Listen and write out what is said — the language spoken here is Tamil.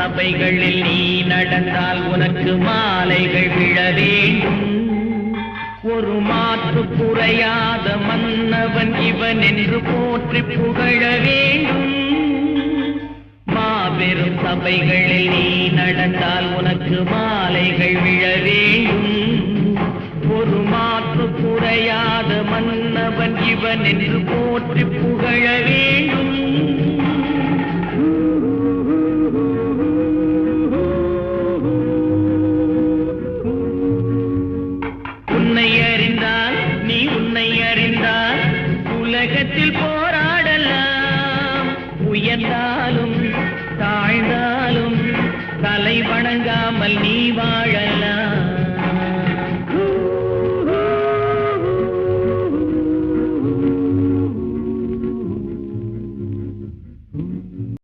சபைகளில் நீ நடந்தால் உனக்கு மாலைகள் விழ வேண்டும். ஒரு மாற்று குறையாத மன்னவன் இவன் என்று போற்றி புகழ வேண்டும். மாபெரும் சபைகளில் நீ நடந்தால் உனக்கு மாலைகள் விழ வேண்டும். ஒரு மாற்று குறையாத மன்னவன் இவன் என்று போற்றி புகழ வேண்டும். உன்னை அறிந்தால் நீ உன்னை அறிந்தால் உலகத்தில் போராடலாம். உயர்ந்தாலும் தாழ்ந்தாலும் தலை வணங்காமல் நீ வாழலாம்.